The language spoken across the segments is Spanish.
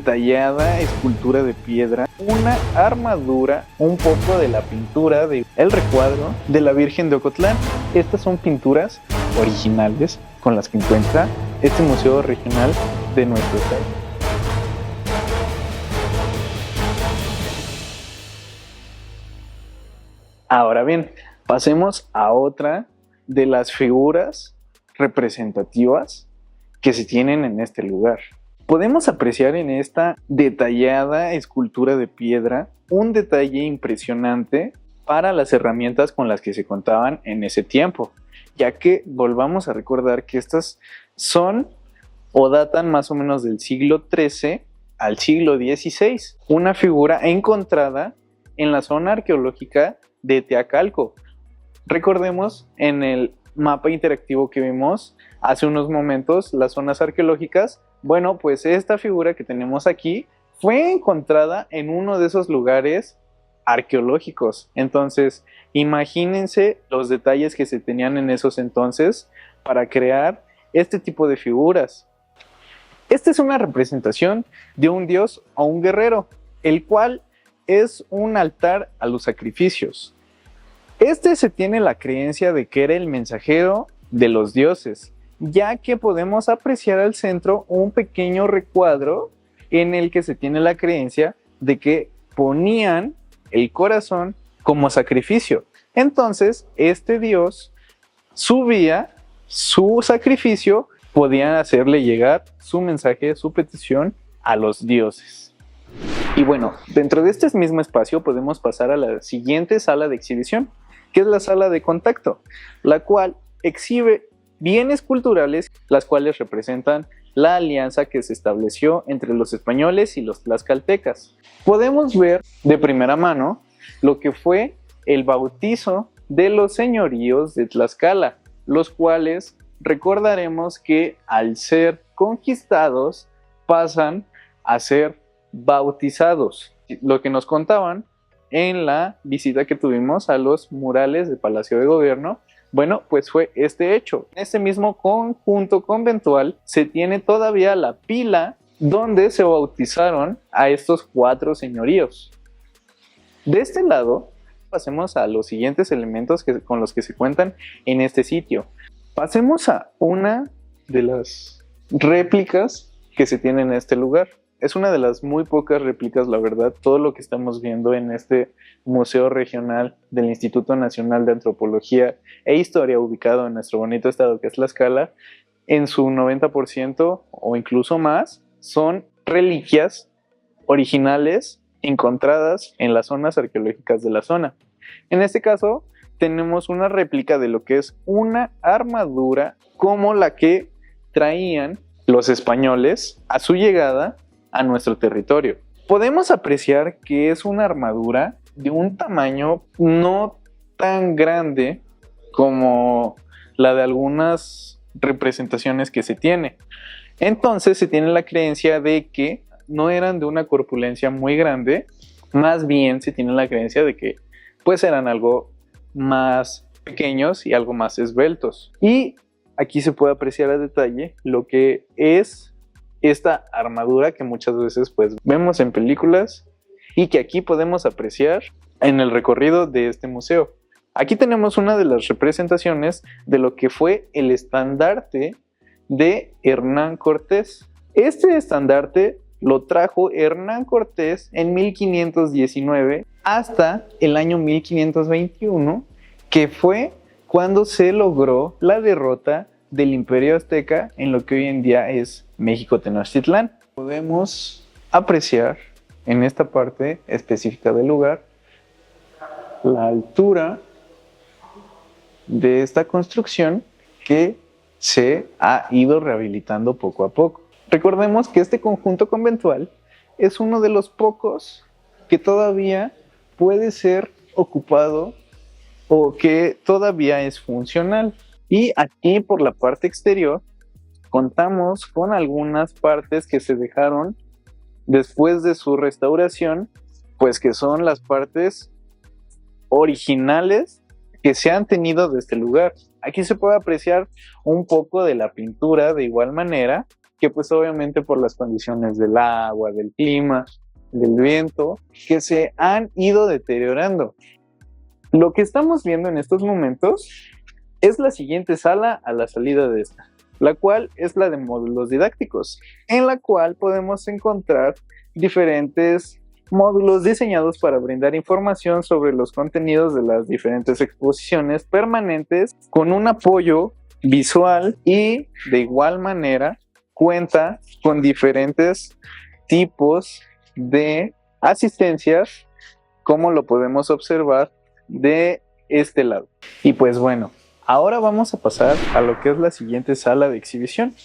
detallada escultura de piedra, una armadura, un poco de la pintura del recuadro de la Virgen de Ocotlán. Estas son pinturas originales con las que encuentra este museo regional de nuestro estado. Ahora bien, pasemos a otra de las figuras representativas que se tienen en este lugar. Podemos apreciar en esta detallada escultura de piedra un detalle impresionante para las herramientas con las que se contaban en ese tiempo, ya que volvamos a recordar que estas son o datan más o menos del siglo XIII al siglo XVI, una figura encontrada en la zona arqueológica de Teacalco. Recordemos en el mapa interactivo que vimos hace unos momentos, las zonas arqueológicas. Bueno, pues esta figura que tenemos aquí fue encontrada en uno de esos lugares arqueológicos. Entonces, imagínense los detalles que se tenían en esos entonces para crear este tipo de figuras. Esta es una representación de un dios o un guerrero, el cual es un altar a los sacrificios. Se tiene la creencia de que era el mensajero de los dioses, ya que podemos apreciar al centro un pequeño recuadro en el que se tiene la creencia de que ponían el corazón como sacrificio. Entonces, este dios subía su sacrificio, podían hacerle llegar su mensaje, su petición a los dioses. Y bueno, dentro de este mismo espacio podemos pasar a la siguiente sala de exhibición, que es la sala de contacto, la cual exhibe bienes culturales, las cuales representan la alianza que se estableció entre los españoles y los tlaxcaltecas. Podemos ver de primera mano lo que fue el bautizo de los señoríos de Tlaxcala, los cuales recordaremos que al ser conquistados pasan a ser bautizados. Lo que nos contaban en la visita que tuvimos a los murales del Palacio de Gobierno, bueno, pues fue este hecho. En este mismo conjunto conventual se tiene todavía la pila donde se bautizaron a estos 4 señoríos. De este lado, pasemos a los siguientes elementos con los que se cuentan en este sitio. Pasemos a una de las réplicas que se tienen en este lugar. Es una de las muy pocas réplicas, la verdad. Todo lo que estamos viendo en este museo regional del Instituto Nacional de Antropología e Historia, ubicado en nuestro bonito estado que es Tlaxcala, en su 90% o incluso más, son reliquias originales encontradas en las zonas arqueológicas de la zona. En este caso, tenemos una réplica de lo que es una armadura como la que traían los españoles a su llegada a nuestro territorio. Podemos apreciar que es una armadura de un tamaño no tan grande como la de algunas representaciones que se tiene. Entonces se tiene la creencia de que no eran de una corpulencia muy grande, más bien se tiene la creencia de que pues eran algo más pequeños y algo más esbeltos. Y aquí se puede apreciar a detalle lo que es esta armadura que muchas veces pues vemos en películas y que aquí podemos apreciar en el recorrido de este museo. Aquí tenemos una de las representaciones de lo que fue el estandarte de Hernán Cortés. Este estandarte lo trajo Hernán Cortés en 1519 hasta el año 1521, que fue cuando se logró la derrota del Imperio Azteca en lo que hoy en día es México Tenochtitlán. Podemos apreciar en esta parte específica del lugar la altura de esta construcción que se ha ido rehabilitando poco a poco. Recordemos que este conjunto conventual es uno de los pocos que todavía puede ser ocupado o que todavía es funcional. Y aquí por la parte exterior contamos con algunas partes que se dejaron después de su restauración, pues que son las partes originales que se han tenido de este lugar. Aquí se puede apreciar un poco de la pintura de igual manera que pues obviamente por las condiciones del agua, del clima, del viento, que se han ido deteriorando. Lo que estamos viendo en estos momentos es la siguiente sala a la salida de esta, la cual es la de módulos didácticos, en la cual podemos encontrar diferentes módulos diseñados para brindar información sobre los contenidos de las diferentes exposiciones permanentes con un apoyo visual y de igual manera cuenta con diferentes tipos de asistencias, como lo podemos observar de este lado. Y pues bueno, ahora vamos a pasar a lo que es la siguiente sala de exhibición,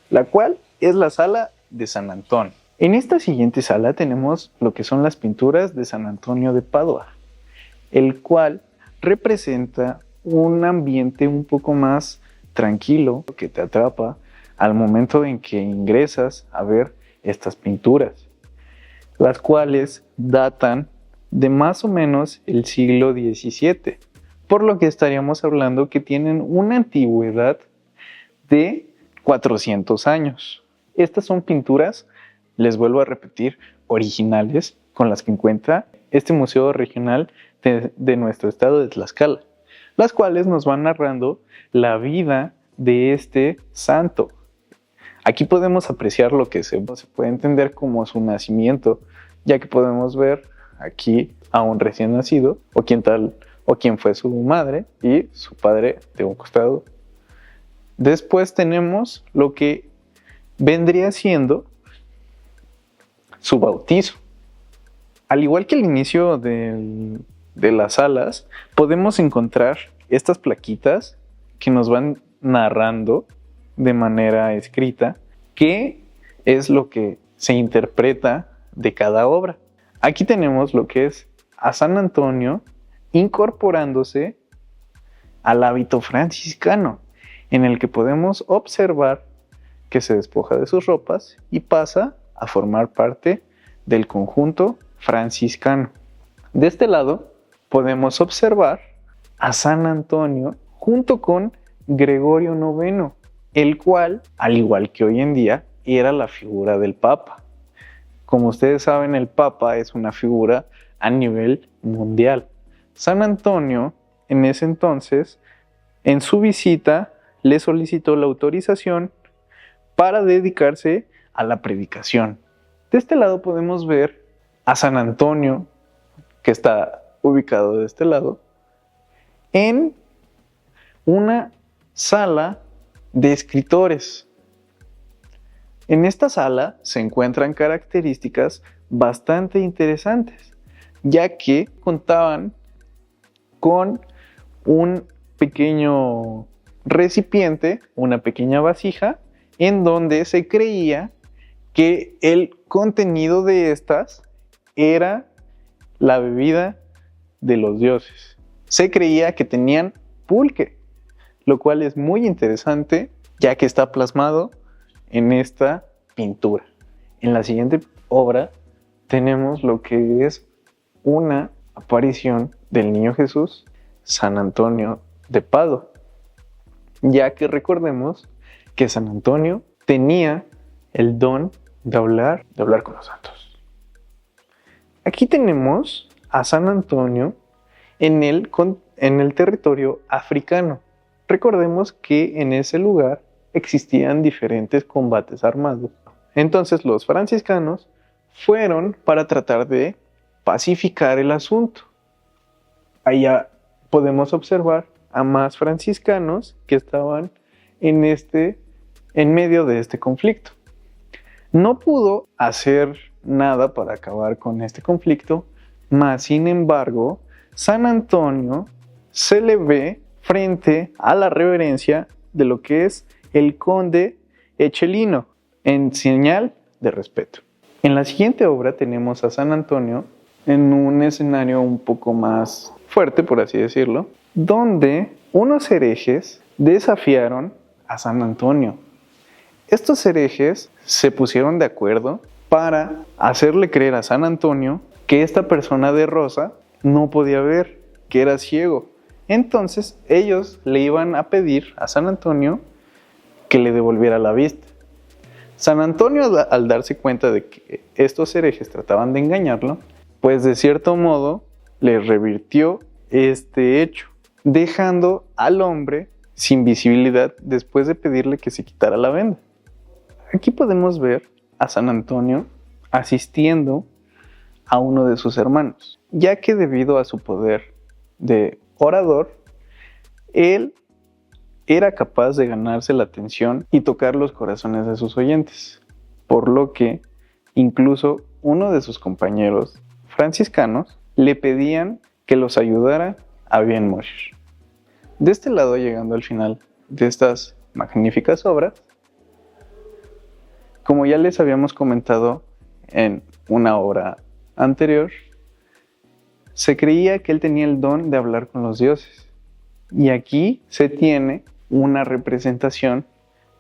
la cual es la sala de San Antonio. En esta siguiente sala tenemos lo que son las pinturas de San Antonio de Padua, el cual representa un ambiente un poco más tranquilo que te atrapa al momento en que ingresas a ver estas pinturas, las cuales datan de más o menos el siglo XVII, por lo que estaríamos hablando que tienen una antigüedad de 400 años. Estas son pinturas, les vuelvo a repetir, originales, con las que encuentra este Museo Regional de nuestro estado de Tlaxcala, las cuales nos van narrando la vida de este santo. Aquí podemos apreciar lo que se puede entender como su nacimiento, ya que podemos ver aquí a un recién nacido, o quién fue su madre y su padre de un costado. Después tenemos lo que vendría siendo su bautizo. Al igual que el inicio de las salas, podemos encontrar estas plaquitas que nos van narrando de manera escrita qué es lo que se interpreta de cada obra. Aquí tenemos lo que es a San Antonio incorporándose al hábito franciscano, en el que podemos observar que se despoja de sus ropas y pasa a formar parte del conjunto franciscano. De este lado podemos observar a San Antonio junto con Gregorio IX, el cual, al igual que hoy en día, era la figura del Papa. Como ustedes saben, el Papa es una figura a nivel mundial. San Antonio, en ese entonces, en su visita, le solicitó la autorización para dedicarse a la predicación. De este lado podemos ver a San Antonio, que está ubicado de este lado, en una sala de escritores. En esta sala se encuentran características bastante interesantes, ya que contaban con un pequeño recipiente, una pequeña vasija, en donde se creía que el contenido de estas era la bebida de los dioses. Se creía que tenían pulque, lo cual es muy interesante, ya que está plasmado en esta pintura. En la siguiente obra tenemos lo que es una aparición del Niño Jesús, San Antonio de Padua, ya que recordemos que San Antonio tenía el don de hablar con los santos. Aquí tenemos a San Antonio en el territorio africano. Recordemos que en ese lugar existían diferentes combates armados. Entonces los franciscanos fueron para tratar de pacificar el asunto. Allá podemos observar a más franciscanos que estaban en medio de este conflicto. No pudo hacer nada para acabar con este conflicto, mas sin embargo, San Antonio se le ve frente a la reverencia de lo que es el conde Echelino, en señal de respeto. En la siguiente obra tenemos a San Antonio en un escenario un poco más fuerte, por así decirlo, donde unos herejes desafiaron a San Antonio. Estos herejes se pusieron de acuerdo para hacerle creer a San Antonio que esta persona de rosa no podía ver, que era ciego. Entonces ellos le iban a pedir a San Antonio que le devolviera la vista. San Antonio, al darse cuenta de que estos herejes trataban de engañarlo, pues de cierto modo le revirtió este hecho, dejando al hombre sin visibilidad después de pedirle que se quitara la venda. Aquí podemos ver a San Antonio asistiendo a uno de sus hermanos, ya que debido a su poder de orador, él era capaz de ganarse la atención y tocar los corazones de sus oyentes, por lo que incluso uno de sus compañeros franciscanos le pedían que los ayudara a bien morir. De este lado, llegando al final de estas magníficas obras, como ya les habíamos comentado en una obra anterior, se creía que él tenía el don de hablar con los dioses. Y aquí se tiene una representación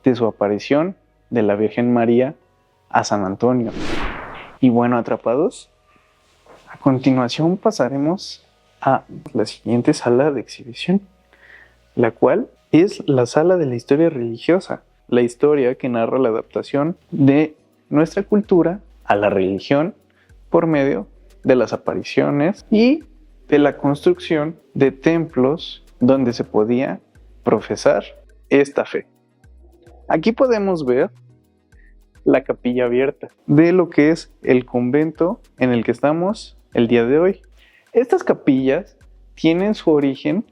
de su aparición de la Virgen María a San Antonio. Y bueno, atrapados, a continuación pasaremos a la siguiente sala de exhibición, la cual es la sala de la historia religiosa, la historia que narra la adaptación de nuestra cultura a la religión por medio de las apariciones y de la construcción de templos donde se podía profesar esta fe. Aquí podemos ver la capilla abierta de lo que es el convento en el que estamos el día de hoy. Estas capillas tienen su origen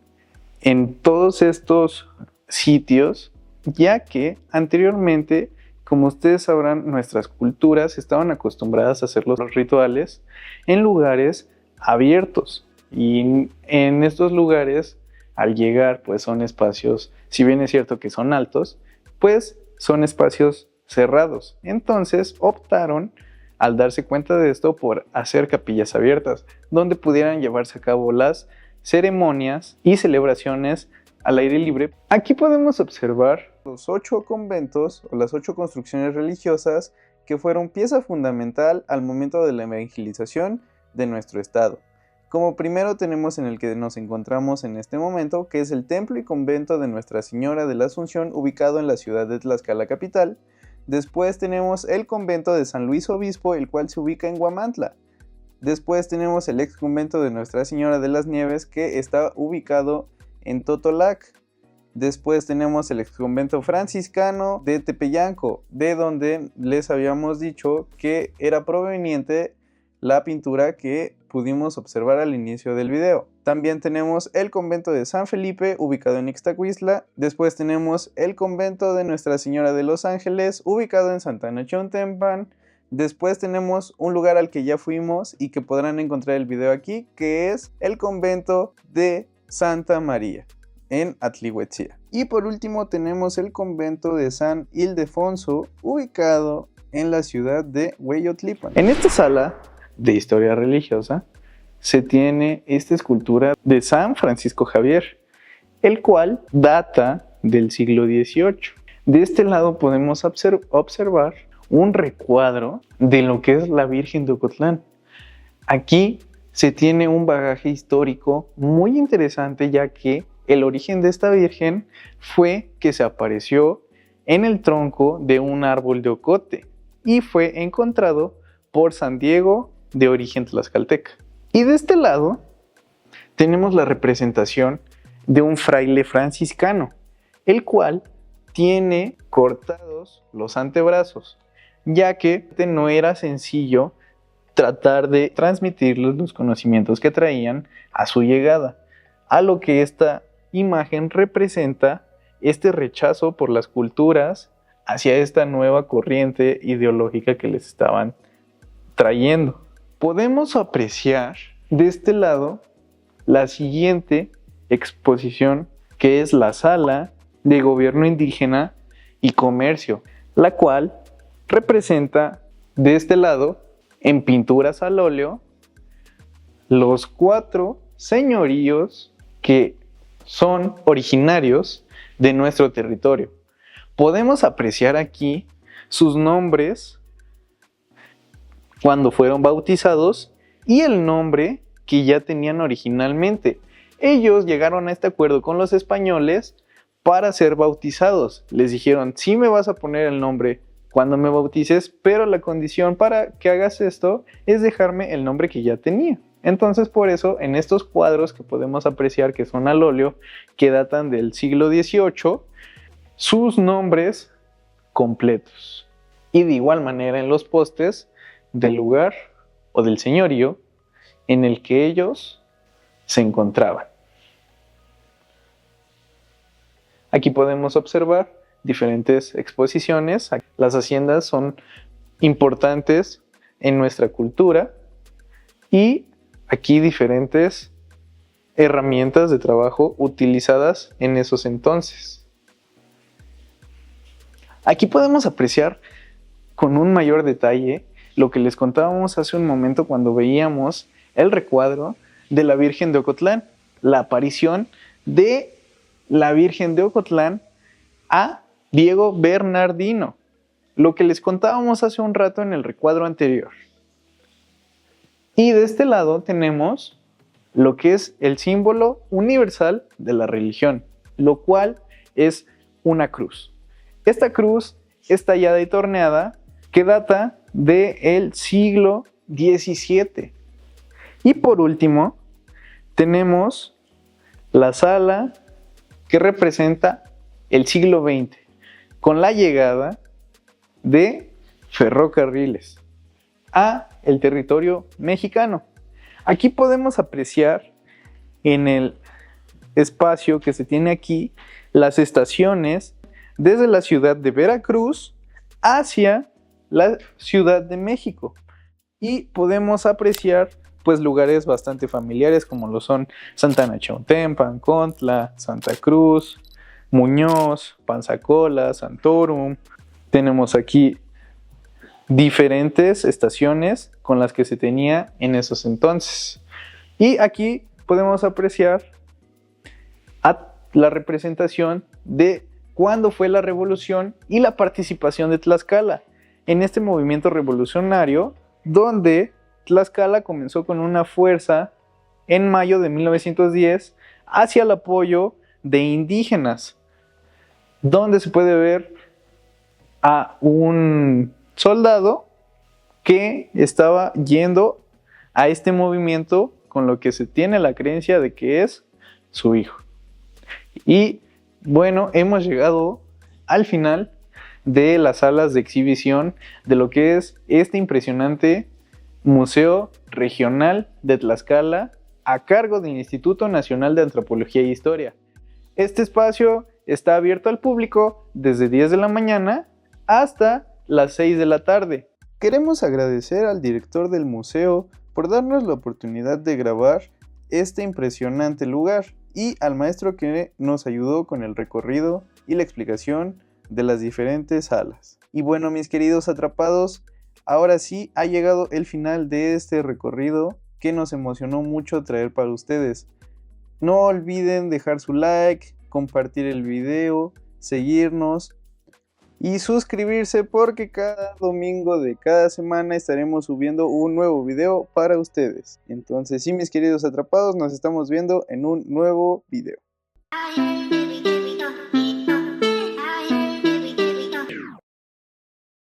en todos estos sitios, ya que anteriormente, como ustedes sabrán, nuestras culturas estaban acostumbradas a hacer los rituales en lugares abiertos, y en estos lugares, al llegar, pues son espacios, si bien es cierto que son altos, pues son espacios cerrados. Entonces optaron, al darse cuenta de esto, por hacer capillas abiertas, donde pudieran llevarse a cabo las ceremonias y celebraciones al aire libre. Aquí podemos observar los 8 conventos o las 8 construcciones religiosas que fueron pieza fundamental al momento de la evangelización de nuestro estado. Como primero tenemos en el que nos encontramos en este momento, que es el templo y convento de Nuestra Señora de la Asunción, ubicado en la ciudad de Tlaxcala capital. Después tenemos el convento de San Luis Obispo, el cual se ubica en Huamantla. Después tenemos el ex convento de Nuestra Señora de las Nieves, que está ubicado en Totolac. Después tenemos el ex convento franciscano de Tepeyanco, de donde les habíamos dicho que era proveniente la pintura que pudimos observar al inicio del video. También tenemos el convento de San Felipe, ubicado en Ixtacuistla. Después tenemos el convento de Nuestra Señora de los Ángeles, ubicado en Santana Chontempan. Después tenemos un lugar al que ya fuimos y que podrán encontrar el video aquí, que es el convento de Santa María en Atlihuetzía. Y por último tenemos el convento de San Ildefonso, ubicado en la ciudad de Hueyotlipan. En esta sala de historia religiosa se tiene esta escultura de San Francisco Javier, el cual data del siglo XVIII. De este lado podemos observar un recuadro de lo que es la Virgen de Ocotlán. Aquí se tiene un bagaje histórico muy interesante, ya que el origen de esta Virgen fue que se apareció en el tronco de un árbol de ocote y fue encontrado por San Diego, de origen tlaxcalteca. Y de este lado tenemos la representación de un fraile franciscano, el cual tiene cortados los antebrazos, ya que no era sencillo tratar de transmitirles los conocimientos que traían a su llegada, a lo que esta imagen representa este rechazo por las culturas hacia esta nueva corriente ideológica que les estaban trayendo. Podemos apreciar de este lado la siguiente exposición, que es la Sala de Gobierno Indígena y Comercio, la cual representa de este lado, en pinturas al óleo, los 4 señoríos que son originarios de nuestro territorio. Podemos apreciar aquí sus nombres cuando fueron bautizados y el nombre que ya tenían originalmente. Ellos llegaron a este acuerdo con los españoles para ser bautizados. Les dijeron: si me vas a poner el nombre cuando me bautices, pero la condición para que hagas esto es dejarme el nombre que ya tenía. Entonces, por eso, en estos cuadros que podemos apreciar que son al óleo, que datan del siglo XVIII, sus nombres completos. Y de igual manera en los postes del lugar o del señorío en el que ellos se encontraban. Aquí podemos observar diferentes exposiciones. Las haciendas son importantes en nuestra cultura y aquí diferentes herramientas de trabajo utilizadas en esos entonces. Aquí podemos apreciar con un mayor detalle lo que les contábamos hace un momento cuando veíamos el recuadro de la Virgen de Ocotlán, la aparición de la Virgen de Ocotlán a Diego Bernardino, lo que les contábamos hace un rato en el recuadro anterior. Y de este lado tenemos lo que es el símbolo universal de la religión, lo cual es una cruz. Esta cruz es tallada y torneada que data del siglo XVII. Y por último, tenemos la sala que representa el siglo XX, con la llegada de ferrocarriles a el territorio mexicano. Aquí podemos apreciar en el espacio que se tiene aquí las estaciones desde la ciudad de Veracruz hacia la Ciudad de México, y podemos apreciar pues lugares bastante familiares como lo son Santana Chautempan, Contla, Santa Cruz, Muñoz, Panzacola, Santorum. Tenemos aquí diferentes estaciones con las que se tenía en esos entonces. Y aquí podemos apreciar la representación de cuándo fue la revolución y la participación de Tlaxcala en este movimiento revolucionario, donde Tlaxcala comenzó con una fuerza en mayo de 1910 hacia el apoyo de indígenas, donde se puede ver a un soldado que estaba yendo a este movimiento con lo que se tiene la creencia de que es su hijo. Y bueno, hemos llegado al final de las salas de exhibición de lo que es este impresionante Museo Regional de Tlaxcala a cargo del Instituto Nacional de Antropología e Historia. Este espacio está abierto al público desde 10 de la mañana hasta las 6 de la tarde. Queremos agradecer al director del museo por darnos la oportunidad de grabar este impresionante lugar y al maestro que nos ayudó con el recorrido y la explicación de las diferentes salas. Y bueno, mis queridos atrapados, ahora sí ha llegado el final de este recorrido que nos emocionó mucho traer para ustedes. No olviden dejar su like, compartir el video, seguirnos y suscribirse, porque cada domingo de cada semana estaremos subiendo un nuevo video para ustedes. Entonces sí, mis queridos atrapados, nos estamos viendo en un nuevo video.